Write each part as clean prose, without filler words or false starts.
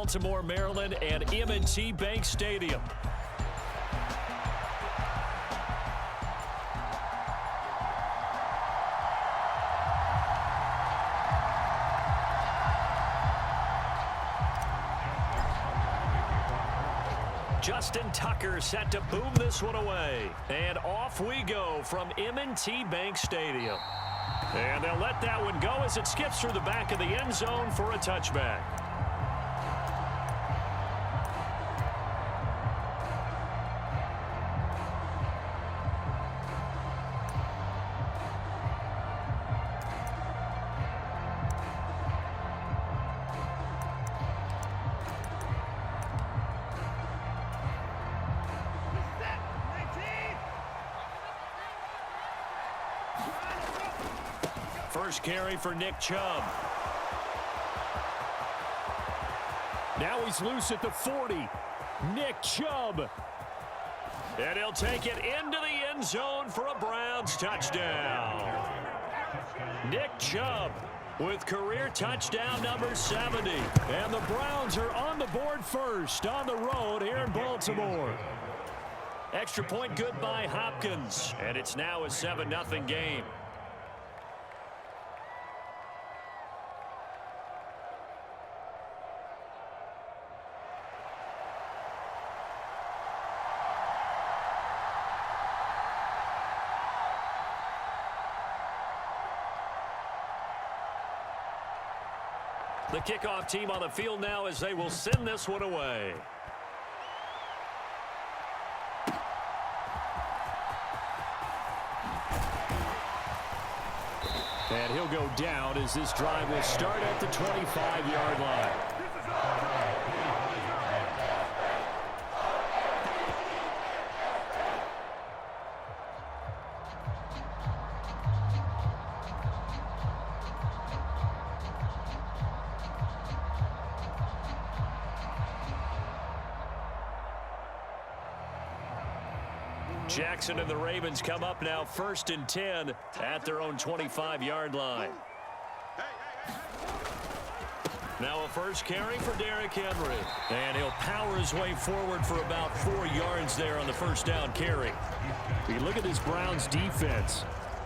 Baltimore, Maryland, and M&T Bank Stadium. Justin Tucker set to boom this one away. And off we go from M&T Bank Stadium. And they'll let that one go as it skips through the back of the end zone for a touchback. First carry for Nick Chubb. Now he's loose at the 40. Nick Chubb. And he'll take it into the end zone for a Browns touchdown. Nick Chubb with career touchdown number 70. And the Browns are on the board first on the road here in Baltimore. Extra point good by Hopkins. And it's now a 7-0 game. The kickoff team on the field now as they will send this one away. And he'll go down as this drive will start at the 25-yard line. Jackson and the Ravens come up now 1st and 10 at their own 25-yard line. Now a first carry for Derrick Henry. And he'll power his way forward for about 4 yards there on the first down carry. You look at this Browns defense.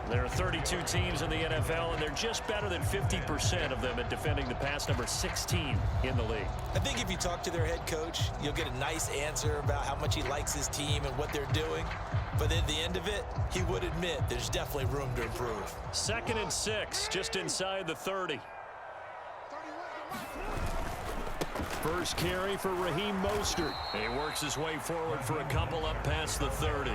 There are 32 teams in the NFL, and they're just better than 50% of them at defending the pass, number 16 in the league. I think if you talk to their head coach, you'll get a nice answer about how much he likes his team and what they're doing. But at the end of it, he would admit there's definitely room to improve. 2nd and 6, just inside the 30. First carry for Raheem Mostert. He works his way forward for a couple up past the 30.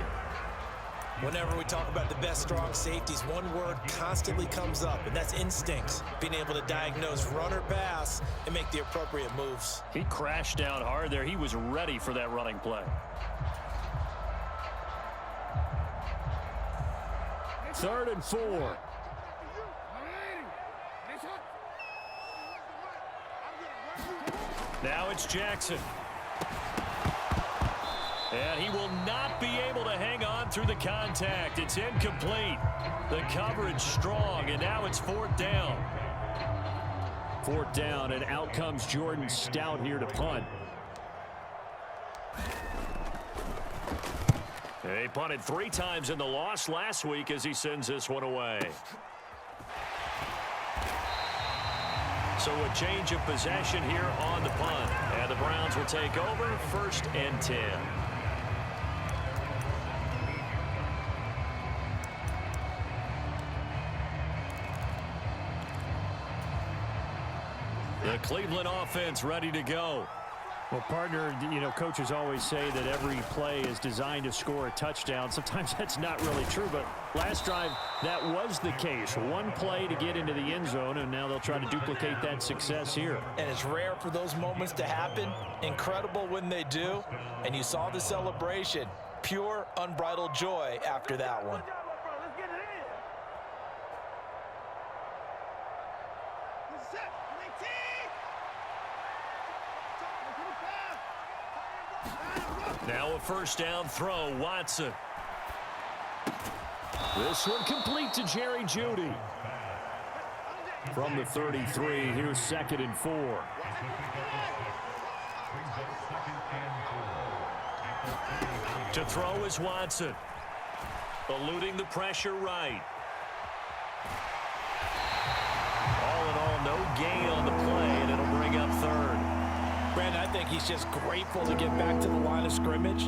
Whenever we talk about the best strong safeties, one word constantly comes up, and that's instincts. Being able to diagnose run or pass and make the appropriate moves. He crashed down hard there. He was ready for that running play. 3rd and 4. Now it's Jackson. And he will not be able to hang on through the contact. It's incomplete. The coverage strong, and now it's 4th down. 4th down, and out comes Jordan Stout here to punt. He punted 3 times in the loss last week as he sends this one away. So a change of possession here on the punt. And the Browns will take over 1st and 10. The Cleveland offense ready to go. Well, partner, you know, coaches always say that every play is designed to score a touchdown. Sometimes that's not really true, but last drive, that was the case. One play to get into the end zone, and now they'll try to duplicate that success here. And it's rare for those moments to happen. Incredible when they do. And you saw the celebration. Pure, unbridled joy after that one. Now a first down throw, Watson. This one complete to Jerry Jeudy. From the 33, here's 2nd and 4. To throw is Watson. Eluding the pressure right. All in all, no gain on the play, and it'll bring up third. Brandon, I think he's just grateful to get back to the line of scrimmage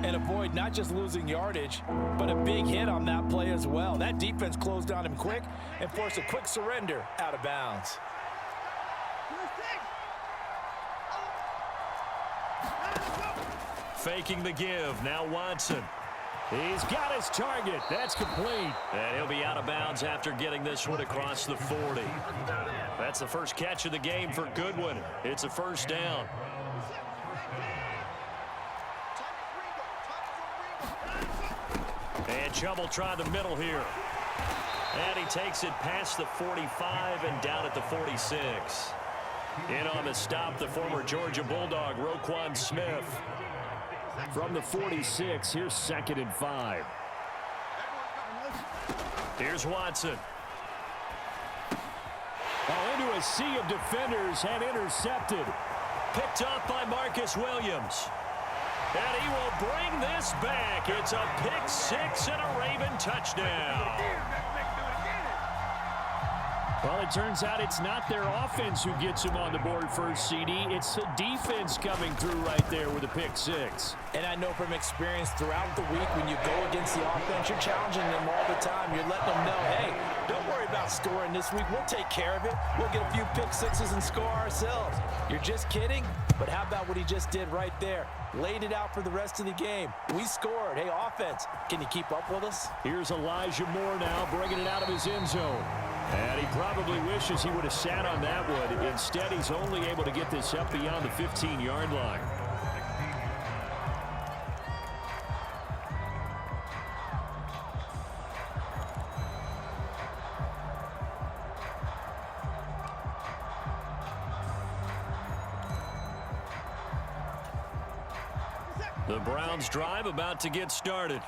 and avoid not just losing yardage, but a big hit on that play as well. That defense closed on him quick and forced a quick surrender out of bounds. Faking the give. Now Watson. He's got his target. That's complete. And he'll be out of bounds after getting this one across the 40. That's the first catch of the game for Goodwin. It's a first down. And Chubb will try the middle here. And he takes it past the 45 and down at the 46. In on the stop, the former Georgia Bulldog, Roquan Smith. From the 46, here's 2nd and 5. Here's Watson. Into a sea of defenders and intercepted. Picked up by Marcus Williams. And he will bring this back. It's a pick six and a Raven touchdown. Well, it turns out it's not their offense who gets him on the board first, CD. It's the defense coming through right there with a pick six. And I know from experience throughout the week when you go against the offense, you're challenging them all the time. You're letting them know, hey, don't worry about scoring this week. We'll take care of it. We'll get a few pick sixes and score ourselves. You're just kidding? But how about what he just did right there? Laid it out for the rest of the game. We scored. Hey, offense, can you keep up with us? Here's Elijah Moore now bringing it out of his end zone. And he probably wishes he would have sat on that one. Instead, he's only able to get this up beyond the 15-yard line. The Browns drive about to get started.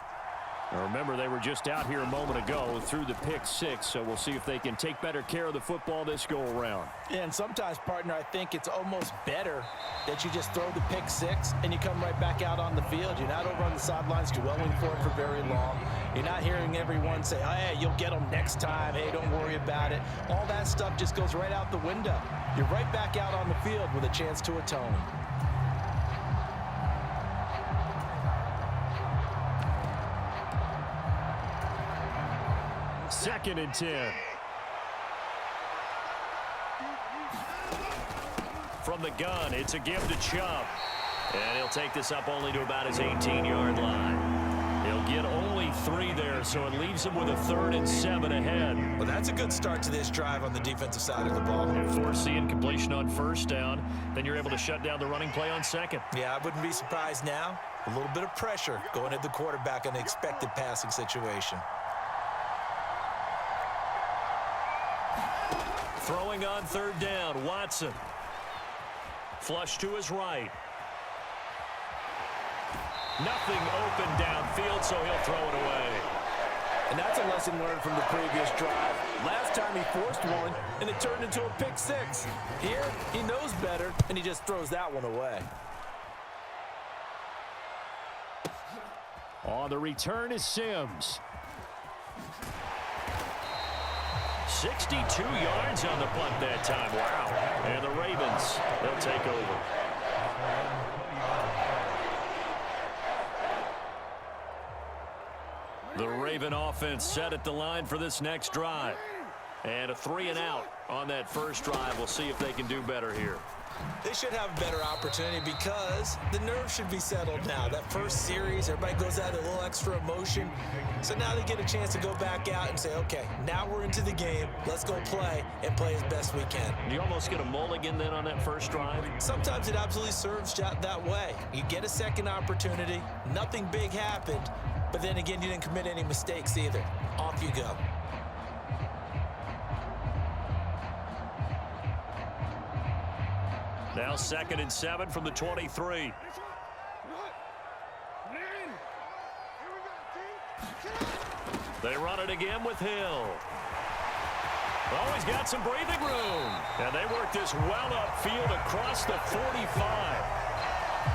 Now remember, they were just out here a moment ago through the pick six, so we'll see if they can take better care of the football this go-around. Yeah, and sometimes, partner, I think it's almost better that you just throw the pick six and you come right back out on the field. You're not over on the sidelines dwelling for it for very long. You're not hearing everyone say, oh, hey, you'll get them next time. Hey, don't worry about it. All that stuff just goes right out the window. You're right back out on the field with a chance to atone. 2nd and 10. From the gun, it's a give to Chubb. And he'll take this up only to about his 18-yard line. He'll get only 3 there, so it leaves him with a 3rd and 7 ahead. Well, that's a good start to this drive on the defensive side of the ball. And force the incompletion on first down, then you're able to shut down the running play on second. Yeah, I wouldn't be surprised now. A little bit of pressure going at the quarterback in an expected passing situation. Throwing on 3rd down, Watson. Flush to his right. Nothing open downfield, so he'll throw it away. And that's a lesson learned from the previous drive. Last time he forced one, and it turned into a pick six. Here, he knows better, and he just throws that one away. On the return is Sims. 62 yards on the punt that time. Wow. And the Ravens, they'll take over. The Raven offense set at the line for this next drive. And a 3 and out on that first drive. We'll see if they can do better here. They should have a better opportunity because the nerves should be settled now. That first series, everybody goes out with a little extra emotion. So now they get a chance to go back out and say, okay, now we're into the game. Let's go play and play as best we can. You almost get a mulligan then on that first drive? Sometimes it absolutely serves that way. You get a second opportunity. Nothing big happened. But then again, you didn't commit any mistakes either. Off you go. Now 2nd and 7 from the 23. They run it again with Hill. Oh, he's got some breathing room. And they work this well upfield across the 45.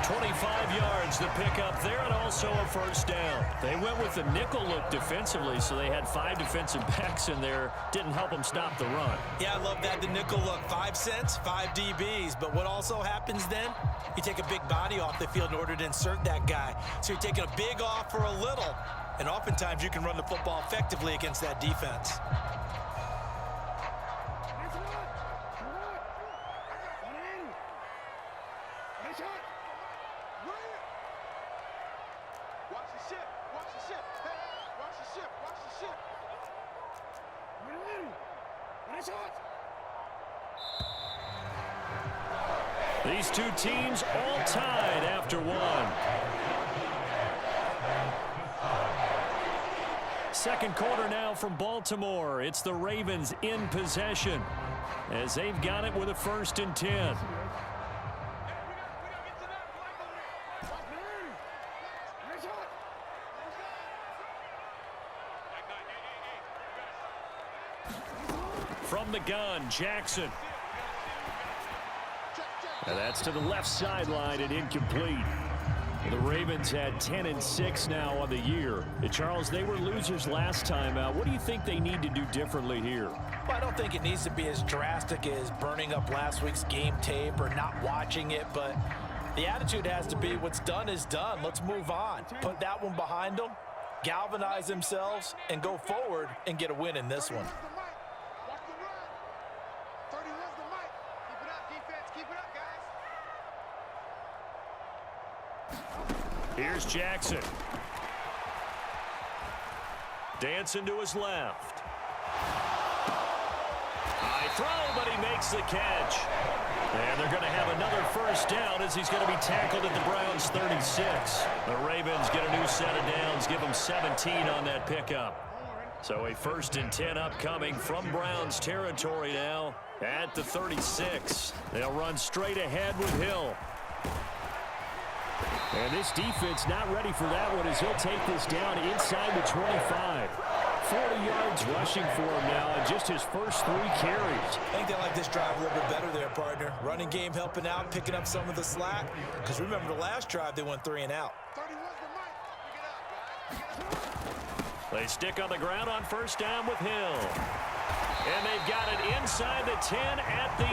25 yards to pick up there, and also a first down. They went with the nickel look defensively, so they had 5 defensive backs in there. Didn't help them stop the run. Yeah, I love that, the nickel look. 5 cents, 5 DBs. But what also happens then? You take a big body off the field in order to insert that guy. So you're taking a big off for a little, and oftentimes you can run the football effectively against that defense. These two teams all tied after one. Second quarter now from Baltimore. It's the Ravens in possession as they've got it with a 1st and 10. From the gun, Jackson. And that's to the left sideline and incomplete. The Ravens had 10-6 now on the year. Charles, they were losers last time out. What do you think they need to do differently here? Well, I don't think it needs to be as drastic as burning up last week's game tape or not watching it, but the attitude has to be what's done is done. Let's move on. Put that one behind them, galvanize themselves, and go forward and get a win in this one. Here's Jackson. Dancing to his left. High throw, but he makes the catch. And they're going to have another first down as he's going to be tackled at the Browns' 36. The Ravens get a new set of downs, give them 17 on that pickup. So a 1st and 10 upcoming from Browns territory now at the 36. They'll run straight ahead with Hill. And this defense not ready for that one as he'll take this down inside the 25. 40 yards rushing for him now and just his first 3 carries. I think they like this drive a little bit better there, partner. Running game helping out, picking up some of the slack. Because remember the last drive, they went 3 and out. They stick on the ground on first down with Hill. And they've got it inside the 10 at the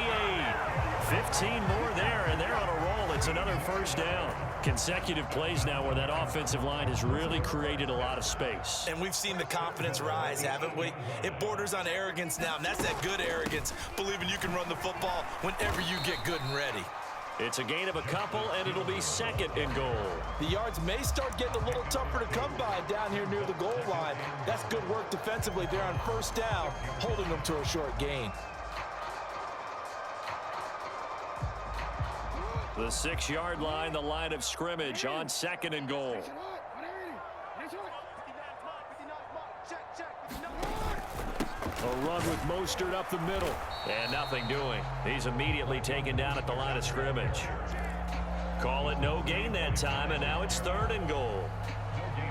8. 15 more there, and they're on a roll. It's another first down. Consecutive plays now where that offensive line has really created a lot of space. And we've seen the confidence rise, haven't we? It borders on arrogance now, and that's that good arrogance, believing you can run the football whenever you get good and ready. It's a gain of a couple, and it'll be 2nd and goal. The yards may start getting a little tougher to come by down here near the goal line. That's good work defensively there on first down, holding them to a short gain. The 6-yard line, the line of scrimmage on 2nd and goal. A run with Mostert up the middle. And nothing doing. He's immediately taken down at the line of scrimmage. Call it no gain that time, and now it's 3rd and goal.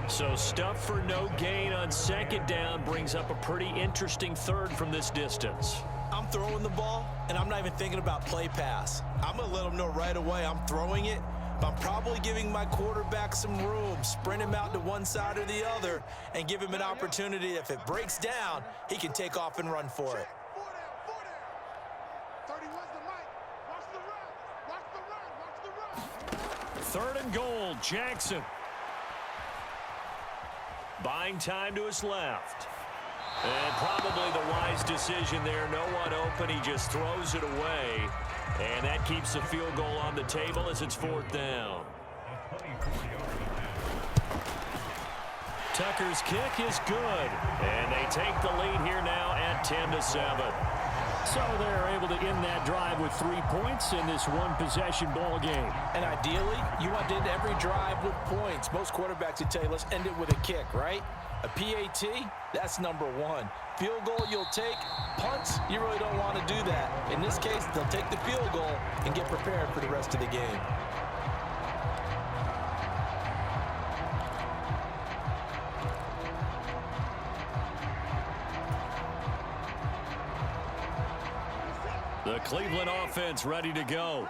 So stuff for no gain on 2nd down brings up a pretty interesting 3rd from this distance. I'm throwing the ball, and I'm not even thinking about play pass. I'm going to let them know right away I'm throwing it, but I'm probably giving my quarterback some room, sprint him out to one side or the other, and give him an opportunity. If it breaks down, he can take off and run for it. 3rd and goal, Jackson. Buying time to his left. And probably the wise decision there. No one open. He just throws it away. And that keeps the field goal on the table as it's 4th down. Tucker's kick is good. And they take the lead here now at 10-7. So they're able to end that drive with 3 points in this one-possession ball game. And ideally, you want to end every drive with points. Most quarterbacks would tell you, let's end it with a kick, right? A PAT, that's number 1. Field goal you'll take. Punts, you really don't want to do that. In this case, they'll take the field goal and get prepared for the rest of the game. The Cleveland offense ready to go.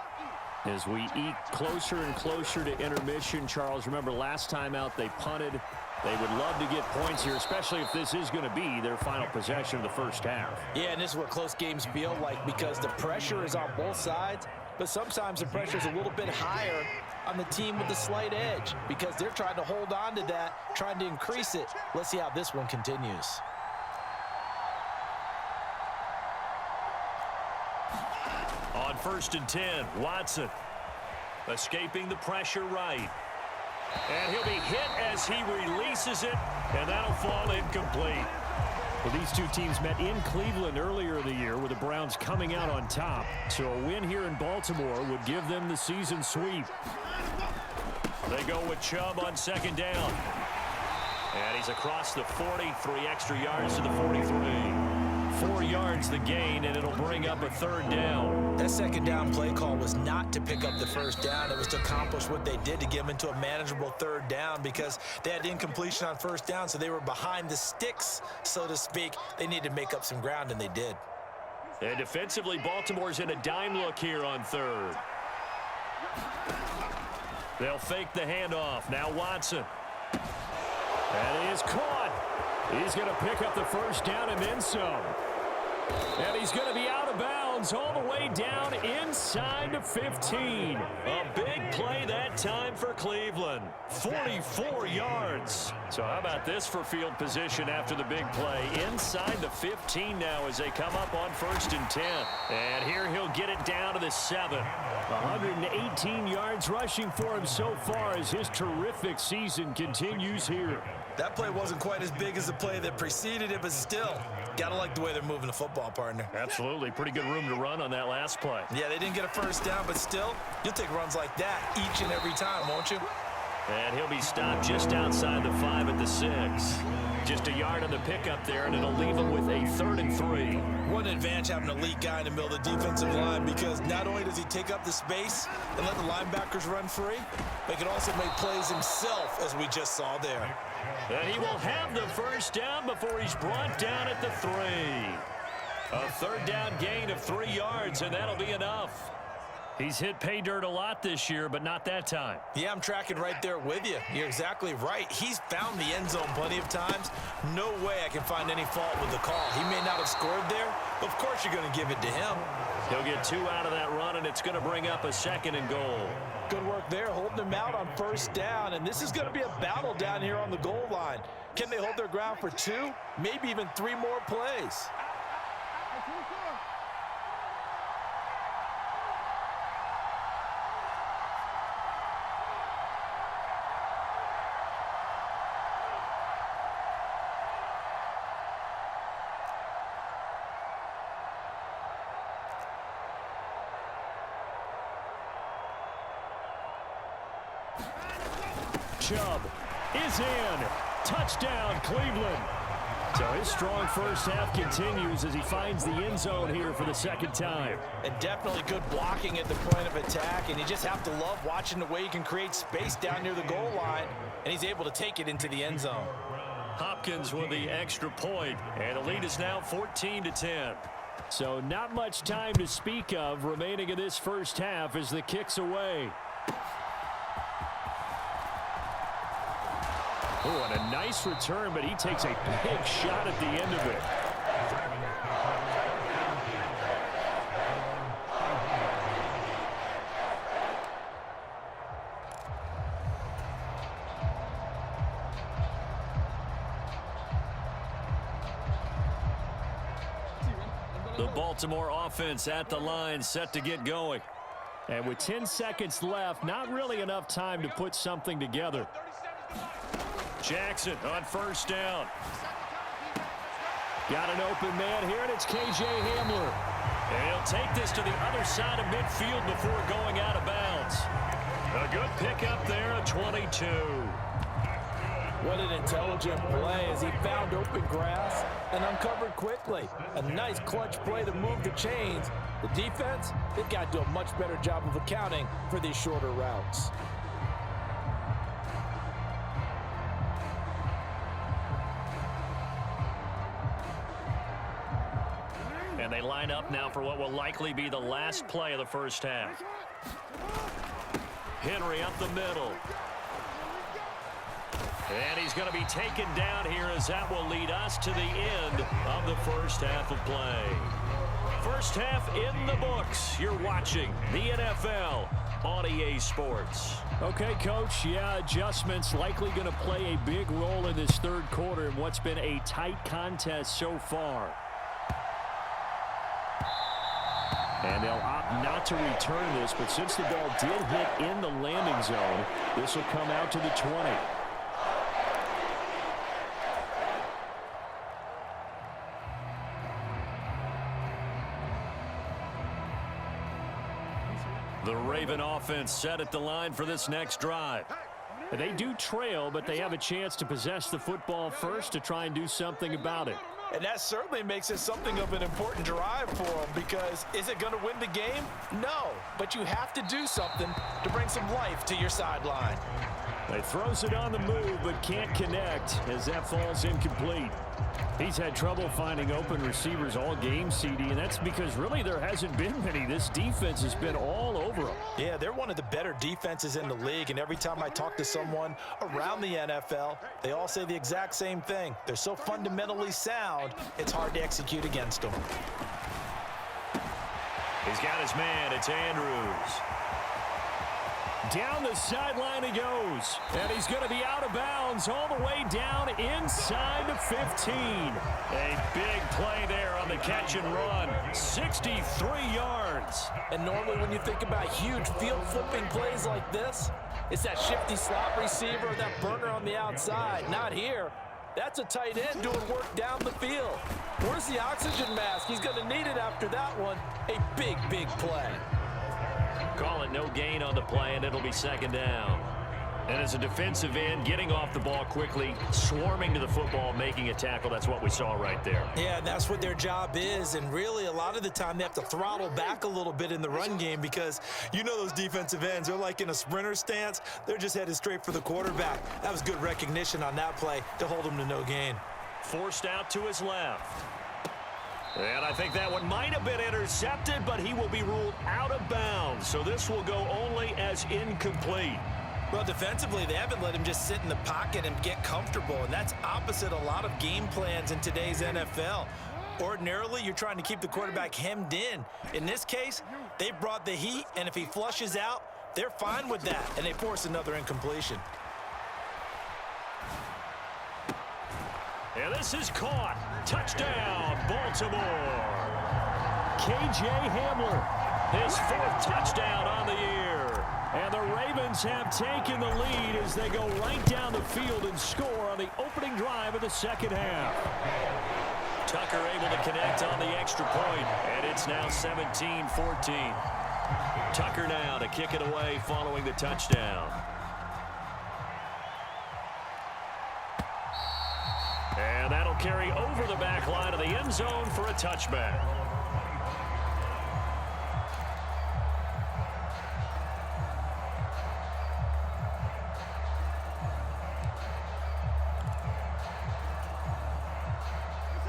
As we eke closer and closer to intermission, Charles, remember last time out they punted. They would love to get points here, especially if this is going to be their final possession of the first half. Yeah, and this is what close games feel like because the pressure is on both sides, but sometimes the pressure is a little bit higher on the team with the slight edge because they're trying to hold on to that, trying to increase it. Let's see how this one continues. On 1st and 10, Watson escaping the pressure right. And he'll be hit as he releases it, and that'll fall incomplete. Well, these two teams met in Cleveland earlier in the year with the Browns coming out on top. So a win here in Baltimore would give them the season sweep. They go with Chubb on 2nd down. And he's across the 40, 3 extra yards to the 43. 4 yards the gain, and it'll bring up a 3rd down. That 2nd down play call was not to pick up the 1st down. It was to accomplish what they did to get them into a manageable 3rd down because they had incompletion on 1st down, so they were behind the sticks, so to speak. They needed to make up some ground, and they did. And defensively, Baltimore's in a dime look here on 3rd. They'll fake the handoff. Now Watson. And he is caught. He's going to pick up the 1st down and then some. And he's going to be out of bounds all the way down inside the 15. A big play that time for Cleveland. 44 yards. So how about this for field position after the big play? Inside the 15 now as they come up on 1st and 10. And here he'll get it down to the 7. 118 yards rushing for him so far as his terrific season continues here. That play wasn't quite as big as the play that preceded it, but still, gotta like the way they're moving the football, partner. Absolutely. Pretty good room to run on that last play. Yeah, they didn't get a 1st down, but still, you'll take runs like that each and every time, won't you? And he'll be stopped just outside the 5 at the 6. Just a yard on the pickup there, and it'll leave him with a 3rd and 3. What an advantage having an elite guy in the middle of the defensive line because not only does he take up the space and let the linebackers run free, but he can also make plays himself, as we just saw there. And he will have the 1st down before he's brought down at the 3. A 3rd down gain of 3 yards, and that'll be enough. He's hit pay dirt a lot this year, but not that time. Yeah, I'm tracking right there with you. You're exactly right. He's found the end zone plenty of times. No way I can find any fault with the call. He may not have scored there, but of course you're going to give it to him. He'll get 2 out of that run, and it's going to bring up a 2nd and goal. Good work there, holding him out on 1st down, and this is going to be a battle down here on the goal line. Can they hold their ground for 2, maybe even 3 more plays? Chubb is in. Touchdown, Cleveland. So his strong first half continues as he finds the end zone here for the 2nd time. And definitely good blocking at the point of attack, and you just have to love watching the way he can create space down near the goal line, and he's able to take it into the end zone. Hopkins with the extra point, and the lead is now 14-10. So not much time to speak of remaining in this first half as the kick's away. Oh, and a nice return, but he takes a big shot at the end of it. The Baltimore offense at the line, set to get going. And with 10 seconds left, not really enough time to put something together. Jackson on 1st down. Got an open man here, and it's K.J. Hamler. And he'll take this to the other side of midfield before going out of bounds. A good pickup there at 22. What an intelligent play as he found open grass and uncovered quickly. A nice clutch play to move the chains. The defense, they've got to do a much better job of accounting for these shorter routes. And they line up now for what will likely be the last play of the first half. Henry up the middle. And he's going to be taken down here as that will lead us to the end of the first half of play. First half in the books. You're watching the NFL on EA Sports. Okay, Coach, yeah, adjustments likely going to play a big role in this third quarter in what's been a tight contest so far. And they'll opt not to return this, but since the ball did hit in the landing zone, this will come out to the 20. The Raven offense set at the line for this next drive. They do trail, but they have a chance to possess the football first to try and do something about it. And that certainly makes it something of an important drive for them, because is it going to win the game? No, but you have to do something to bring some life to your sideline. He throws it on the move, but can't connect as that falls incomplete. He's had trouble finding open receivers all game, CD, and that's because really there hasn't been many. This defense has been all over them. Yeah, they're one of the better defenses in the league, and every time I talk to someone around the NFL, they all say the exact same thing. They're so fundamentally sound, it's hard to execute against them. He's got his man. It's Andrews. Down the sideline he goes, and he's going to be out of bounds all the way down inside the 15. A big play there on the catch and run. 63 yards. And normally when you think about huge field flipping plays like this, it's that shifty slot receiver or that burner on the outside. Not here. That's a tight end doing work down the field. Where's the oxygen mask? He's going to need it after that one. A big, big play. Call it no gain on the play, and it'll be second down. And as a defensive end, getting off the ball quickly, swarming to the football, making a tackle, that's what we saw right there. Yeah, that's what their job is, and really a lot of the time they have to throttle back a little bit in the run game, because you know those defensive ends, they're like in a sprinter stance. They're just headed straight for the quarterback. That was good recognition on that play to hold him to no gain. Forced out to his left. And I think that one might have been intercepted, but he will be ruled out of bounds. So this will go only as incomplete. Well, defensively, they haven't let him just sit in the pocket and get comfortable, and that's opposite a lot of game plans in today's NFL. Ordinarily, you're trying to keep the quarterback hemmed in. In this case, they brought the heat, and if he flushes out, they're fine with that, and they force another incompletion. And this is caught. Touchdown, Baltimore. K.J. Hamler, His fourth touchdown on the year. and the Ravens have taken the lead as they go right down the field and score on the opening drive of the second half. Tucker able to connect on the extra point, and it's now 17-14. Tucker now to kick it away following the touchdown. And that'll carry over the back line of the end zone for a touchback.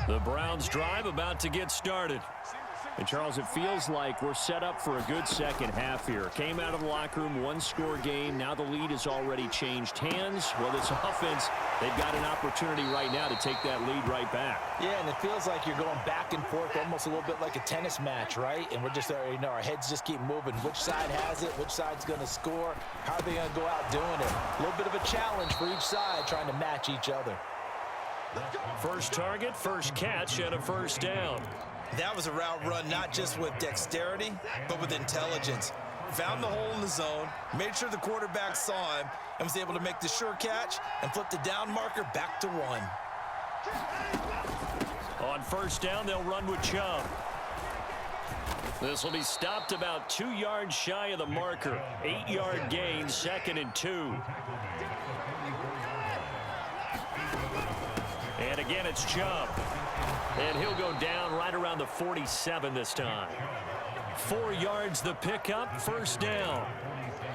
The Browns drive about to get started. And, Charles, it feels like we're set up for a good second half here. Came out of the locker room, one-score game. Now the lead has already changed hands. Well, this offense, they've got an opportunity right now to take that lead right back. Yeah, and it feels like you're going back and forth almost a little bit like a tennis match, right? And we're just, our heads just keep moving. Which side has it? Which side's going to score? How are they going to go out doing it? A little bit of a challenge for each side trying to match each other. First target, first catch, and a first down. That was a route run not just with dexterity, but with intelligence. Found the hole in the zone, made sure the quarterback saw him, and was able to make the sure catch and flip the down marker back to one. On first down, they'll run with Chubb. This will be stopped about 2 yards shy of the marker. 8-yard gain, 2nd and 2. And again, it's Chubb. And he'll go down right around the 47 this time. 4 yards the pickup, first down.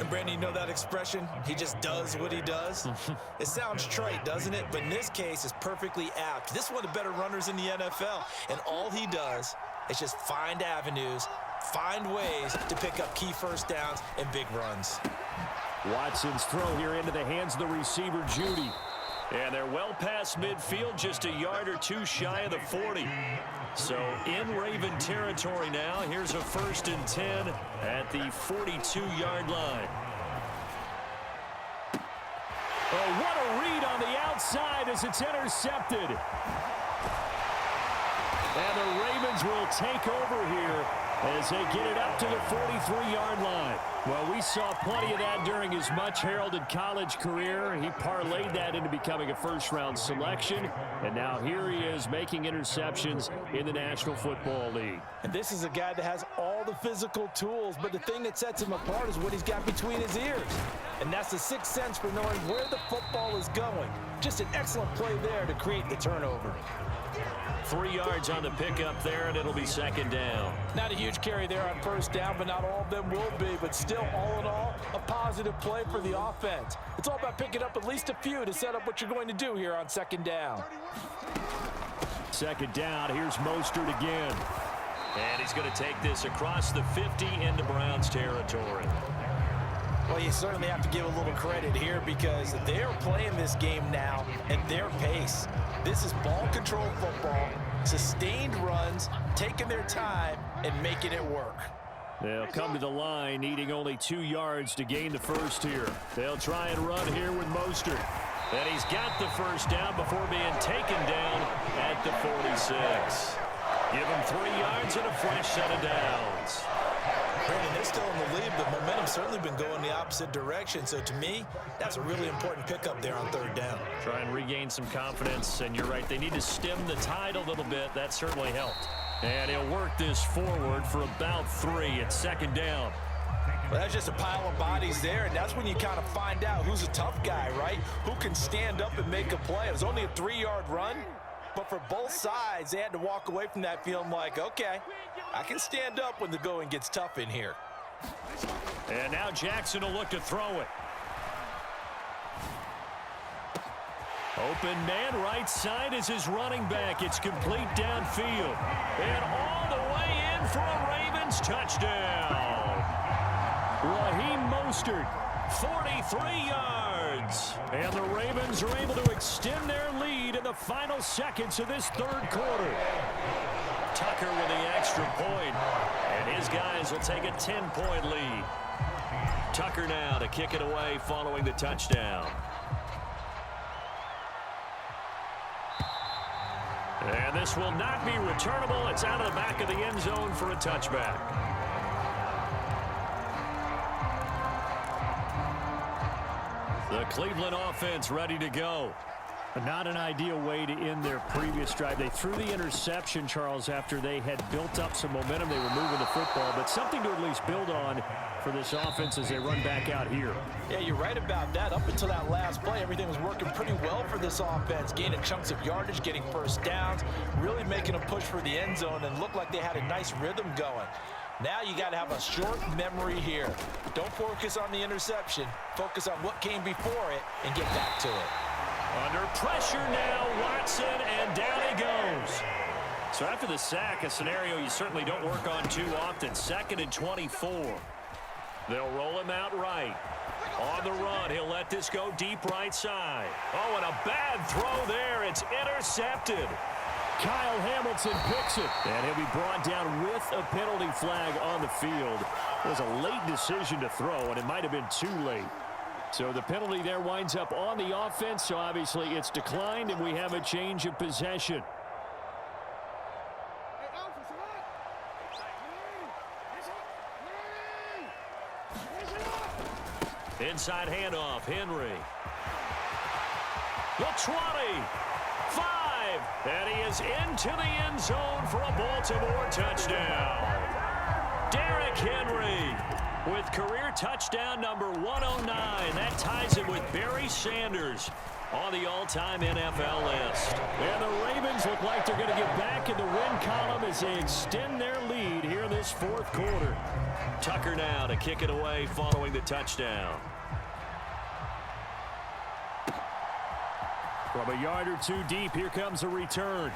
And Brandon, you know that expression? He just does what he does? It sounds trite, doesn't it? But in this case, it's perfectly apt. This is one of the better runners in the NFL. And all he does is just find avenues, find ways to pick up key first downs and big runs. Watson's throw here into the hands of the receiver, Judy. And they're well past midfield, just a yard or two shy of the 40. So in Raven territory now. Here's a 1st and 10 at the 42-yard line. Oh, what a read on the outside as it's intercepted. And the Ravens will take over here as they get it up to the 43-yard line. Well, we saw plenty of that during his much-heralded college career. He parlayed that into becoming a first-round selection. And now here he is making interceptions in the National Football League. And this is a guy that has all the physical tools, but the thing that sets him apart is what he's got between his ears. And that's the sixth sense for knowing where the football is going. Just an excellent play there to create the turnover. 3 yards on the pickup there, and it'll be 2nd down. Not a huge carry there on 1st down, but not all of them will be. But still, all in all, a positive play for the offense. It's all about picking up at least a few to set up what you're going to do here on 2nd down. 2nd down, here's Mostert again. And he's going to take this across the 50 into Browns territory. Well, you certainly have to give a little credit here because they're playing this game now at their pace. This is ball control football, sustained runs, taking their time, and making it work. They'll come to the line, needing only 2 yards to gain the first here. They'll try and run here with Mostert. And he's got the 1st down before being taken down at the 46. Give him 3 yards and a fresh set of downs. Brandon, they're still in the lead, but momentum's certainly been going the opposite direction. So to me, that's a really important pickup there on 3rd down. Try and regain some confidence, and you're right, they need to stem the tide a little bit. That certainly helped. And he'll work this forward for about 3 at 2nd down. Well, that's just a pile of bodies there, and that's when you kind of find out who's a tough guy, right? Who can stand up and make a play. It was only a 3-yard run, but for both sides, they had to walk away from that feeling like, okay, I can stand up when the going gets tough in here. And now Jackson will look to throw it. Open man, right side is his running back. It's complete downfield. And all the way in for a Ravens touchdown. Raheem Mostert, 43 yards. and the Ravens are able to extend their lead in the final seconds of this 3rd quarter. Tucker with the extra point, and his guys will take a 10-point lead. Tucker now to kick it away following the touchdown. And this will not be returnable. It's out of the back of the end zone for a touchback. The Cleveland offense ready to go. Not an ideal way to end their previous drive. They threw the interception, Charles, after they had built up some momentum. They were moving the football, but something to at least build on for this offense as they run back out here. Yeah, you're right about that. Up until that last play, everything was working pretty well for this offense, gaining chunks of yardage, getting 1st downs, really making a push for the end zone, and looked like they had a nice rhythm going. Now you got to have a short memory here. Don't focus on the interception. Focus on what came before it and get back to it. Under pressure now, Watson, and down he goes. So after the sack, a scenario you certainly don't work on too often. 2nd and 24. They'll roll him out right. On the run, he'll let this go deep right side. Oh, and a bad throw there. It's intercepted. Kyle Hamilton picks it, and he'll be brought down with a penalty flag on the field. It was a late decision to throw, and it might have been too late. So the penalty there winds up on the offense, so obviously it's declined, and we have a change of possession. Inside handoff, Henry. The 20, 5, and he is into the end zone for a Baltimore touchdown. Derrick Henry with career touchdown number 109. That ties him with Barry Sanders on the all-time NFL list. And the Ravens look like they're going to get back in the win column as they extend their lead here in this 4th quarter. Tucker now to kick it away following the touchdown. From a yard or two deep, here comes a return.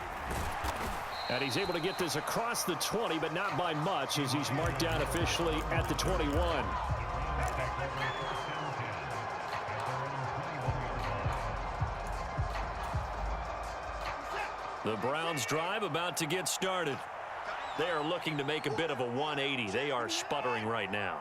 And he's able to get this across the 20, but not by much, as he's marked down officially at the 21. The Browns drive about to get started. They are looking to make a bit of a 180. They are sputtering right now.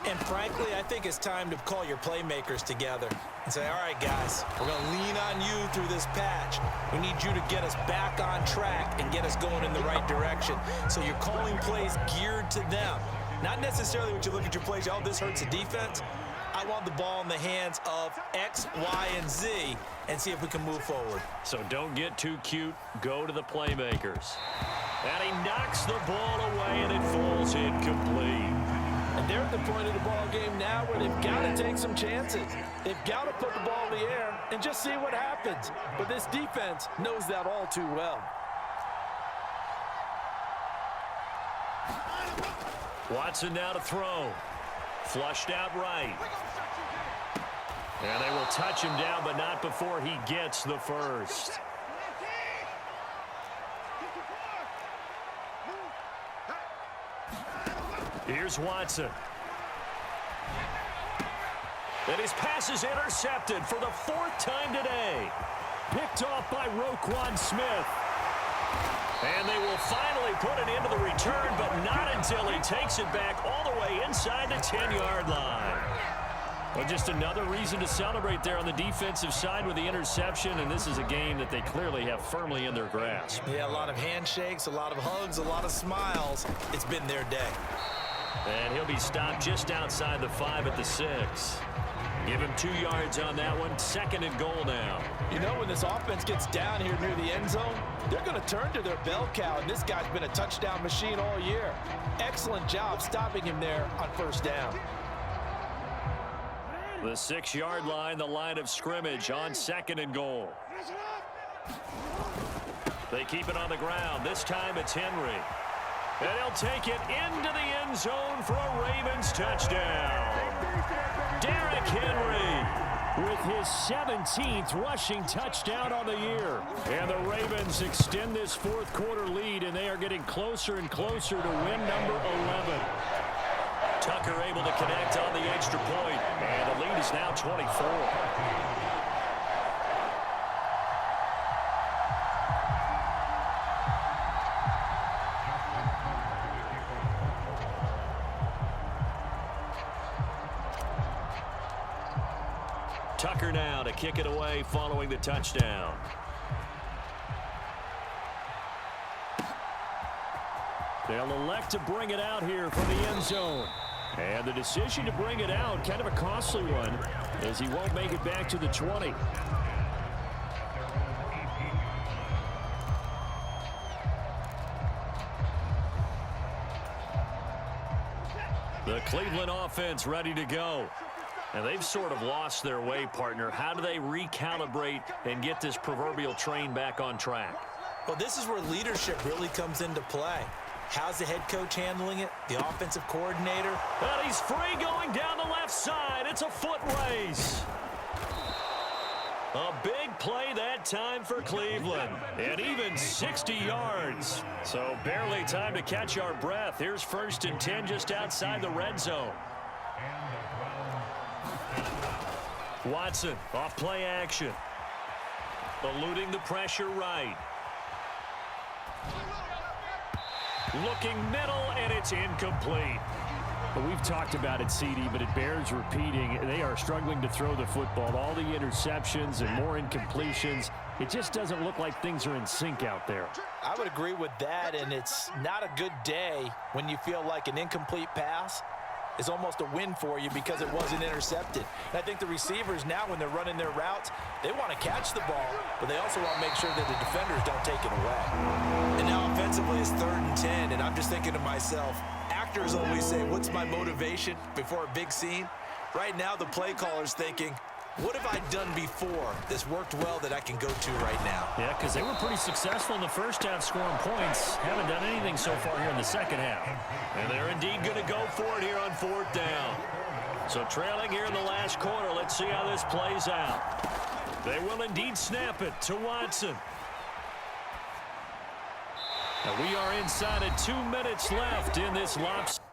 And frankly, I think it's time to call your playmakers together and say, all right, guys, we're going to lean on you through this patch. We need you to get us back on track and get us going in the right direction. So you're calling plays geared to them. Not necessarily when you look at your plays, oh, this hurts the defense. I want the ball in the hands of X, Y, and Z and see if we can move forward. So don't get too cute. Go to the playmakers. And he knocks the ball away, and it falls incomplete. And they're at the point of the ball game now where they've got to take some chances. They've got to put the ball in the air and just see what happens. But this defense knows that all too well. Watson now to throw. Flushed out right. And they will touch him down, but not before he gets the first. Here's Watson. And his pass is intercepted for the 4th time today. Picked off by Roquan Smith. And they will finally put it into the return, but not until he takes it back all the way inside the 10-yard line. Well, just another reason to celebrate there on the defensive side with the interception, and this is a game that they clearly have firmly in their grasp. Yeah, a lot of handshakes, a lot of hugs, a lot of smiles. It's been their day. And he'll be stopped just outside the 5 at the 6. Give him 2 yards on that one. 2nd and goal now. You know, when this offense gets down here near the end zone, they're going to turn to their bell cow, and this guy's been a touchdown machine all year. Excellent job stopping him there on 1st down. The 6-yard line, the line of scrimmage on 2nd and goal. They keep it on the ground. This time it's Henry. And he'll take it into the end zone for a Ravens touchdown. Derrick Henry with his 17th rushing touchdown on the year. And the Ravens extend this 4th quarter lead, and they are getting closer and closer to win number 11. Tucker able to connect on the extra point, and the lead is now 24. Tucker now to kick it away following the touchdown. They'll elect to bring it out here from the end zone. And the decision to bring it out, kind of a costly one, as he won't make it back to the 20. The Cleveland offense ready to go. And they've sort of lost their way, partner. How do they recalibrate and get this proverbial train back on track? Well, this is where leadership really comes into play. How's the head coach handling it? The offensive coordinator? And he's free going down the left side. It's a foot race. A big play that time for Cleveland. And even 60 yards. So barely time to catch our breath. Here's 1st and 10 just outside the red zone. Watson off play action. Eluding the pressure right. Looking middle, and it's incomplete. Well, we've talked about it, CD, but it bears repeating. They are struggling to throw the football. All the interceptions and more incompletions. It just doesn't look like things are in sync out there. I would agree with that, and it's not a good day when you feel like an incomplete pass is almost a win for you because it wasn't intercepted. And I think the receivers now, when they're running their routes, they want to catch the ball, but they also want to make sure that the defenders don't take it away. And now offensively it's 3rd and 10, and I'm just thinking to myself, actors always say, what's my motivation before a big scene? Right now the play caller's thinking, what have I done before that's worked well that I can go to right now? Yeah, because they were pretty successful in the first half scoring points. Haven't done anything so far here in the second half. And they're indeed going to go for it here on 4th down. So trailing here in the last quarter, let's see how this plays out. They will indeed snap it to Watson. And we are inside of 2 minutes left in this lopsided.